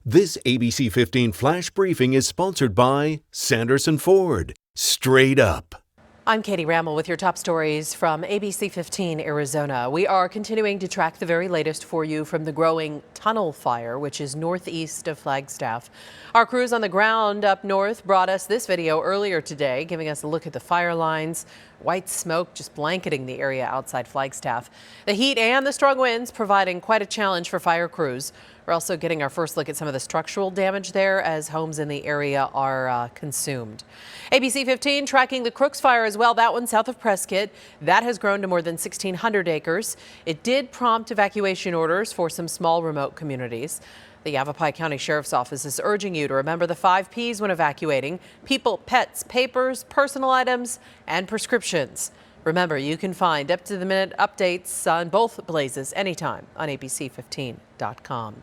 This ABC 15 Flash Briefing is sponsored by Sanderson Ford. Straight up. I'm Katie Rammel with your top stories from ABC15 Arizona. We are continuing to track the very latest for you from the growing tunnel fire, which is northeast of Flagstaff. Our crews on the ground up north brought us this video earlier today, giving us a look at the fire lines. White smoke just blanketing the area outside Flagstaff. The heat and the strong winds providing quite a challenge for fire crews. We're also getting our first look at some of the structural damage there as homes in the area are consumed. ABC 15 tracking the Crooks fire as well. That one south of Prescott. That has grown to more than 1,600 acres. It did prompt evacuation orders for some small remote communities. The Yavapai County Sheriff's Office is urging you to remember the 5 Ps when evacuating: people, pets, papers, personal items, and prescriptions. Remember, you can find up-to-the-minute updates on both blazes anytime on ABC15.com.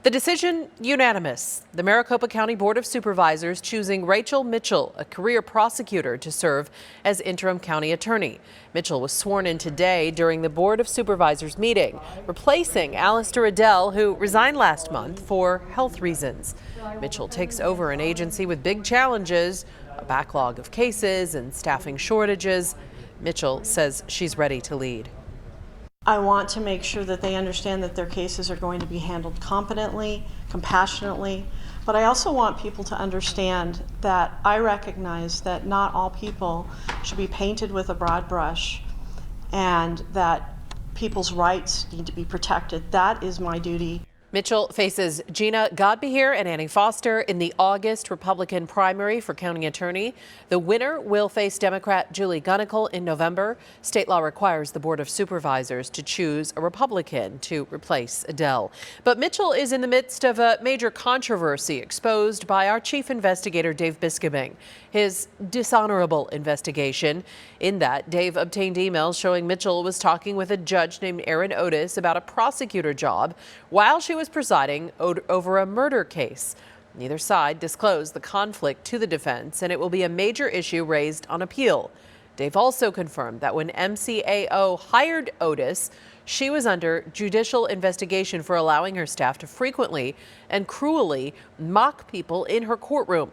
The decision unanimous. The Maricopa County Board of Supervisors choosing Rachel Mitchell, a career prosecutor, to serve as interim county attorney. Mitchell was sworn in today during the Board of Supervisors meeting, replacing Alistair Adele, who resigned last month for health reasons. Mitchell takes over an agency with big challenges, a backlog of cases and staffing shortages. Mitchell says she's ready to lead. I want to make sure that they understand that their cases are going to be handled competently, compassionately, but I also want people to understand that I recognize that not all people should be painted with a broad brush and that people's rights need to be protected. That is my duty. Mitchell faces Gina Godbehere and Annie Foster in the August Republican primary for county attorney. The winner will face Democrat Julie Gunnicle in November. State law requires the Board of Supervisors to choose a Republican to replace Adele. But Mitchell is in the midst of a major controversy exposed by our chief investigator, Dave Biscoming. His dishonorable investigation. In that, Dave obtained emails showing Mitchell was talking with a judge named Erin Otis about a prosecutor job while she was presiding over a murder case. Neither side disclosed the conflict to the defense, and it will be a major issue raised on appeal. Dave also confirmed that when MCAO hired Otis, she was under judicial investigation for allowing her staff to frequently and cruelly mock people in her courtroom.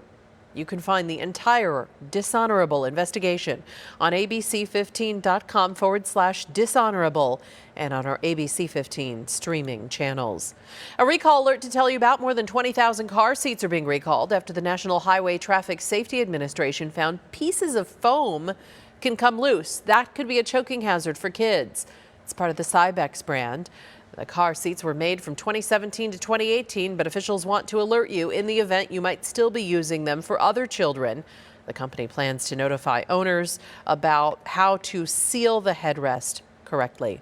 You can find the entire dishonorable investigation on abc15.com/dishonorable and on our ABC 15 streaming channels. A recall alert to tell you about: more than 20,000 car seats are being recalled after the National Highway Traffic Safety Administration found pieces of foam can come loose. That could be a choking hazard for kids. It's part of the Cybex brand. The car seats were made from 2017 to 2018, but officials want to alert you in the event you might still be using them for other children. The company plans to notify owners about how to seal the headrest correctly.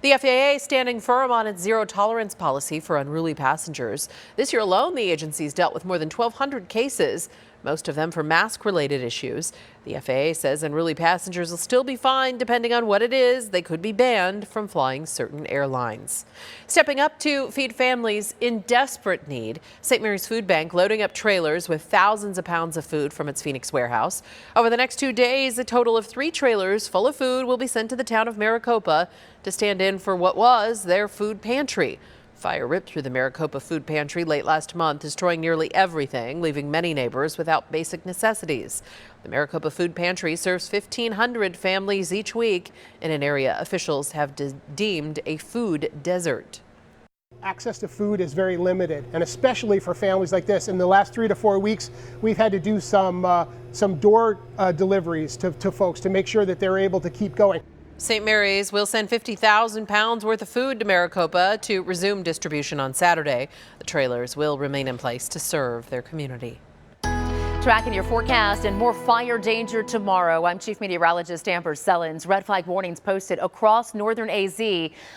The FAA standing firm on its zero-tolerance policy for unruly passengers. This year alone, the agency's dealt with more than 1,200 cases, most of them for mask-related issues. The FAA says unruly passengers will still be fined depending on what it is. They could be banned from flying certain airlines. Stepping up to feed families in desperate need, St. Mary's Food Bank loading up trailers with thousands of pounds of food from its Phoenix warehouse. Over the next 2 days, a total of 3 trailers full of food will be sent to the town of Maricopa to stand in for what was their food pantry. Fire ripped through the Maricopa food pantry late last month, destroying nearly everything, leaving many neighbors without basic necessities. The Maricopa food pantry serves 1,500 families each week in an area officials have deemed a food desert. Access to food is very limited, and especially for families like this. In the last 3 to 4 weeks, we've had to do some door deliveries to folks to make sure that they're able to keep going. St. Mary's will send 50,000 pounds worth of food to Maricopa to resume distribution on Saturday. The trailers will remain in place to serve their community. Tracking your forecast and more fire danger tomorrow. I'm Chief Meteorologist Amber Sellens. Red flag warnings posted across northern AZ,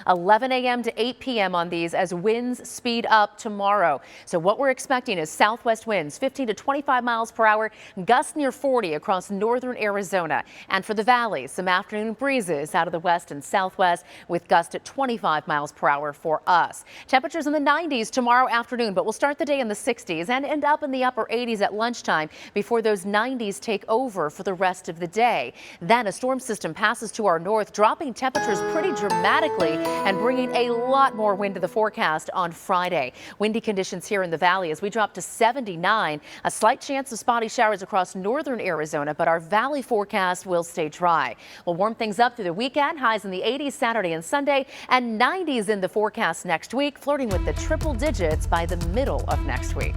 11 a.m. to 8 p.m. on these as winds speed up tomorrow. So what we're expecting is southwest winds 15 to 25 miles per hour, gusts near 40 across northern Arizona. And for the valley, some afternoon breezes out of the west and southwest with gusts at 25 miles per hour for us. Temperatures in the 90s tomorrow afternoon, but we'll start the day in the 60s and end up in the upper 80s at lunchtime. before those 90s take over for the rest of the day. Then a storm system passes to our north, dropping temperatures pretty dramatically and bringing a lot more wind to the forecast on Friday. Windy conditions here in the valley as we drop to 79. A slight chance of spotty showers across northern Arizona, but our valley forecast will stay dry. We'll warm things up through the weekend. Highs in the 80s Saturday and Sunday and 90s in the forecast next week, flirting with the triple digits by the middle of next week.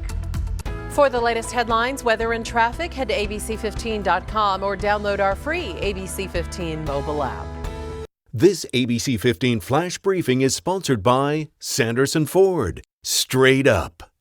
For the latest headlines, weather, and traffic, head to ABC15.com or download our free ABC15 mobile app. This ABC 15 Flash Briefing is sponsored by Sanderson Ford. Straight up.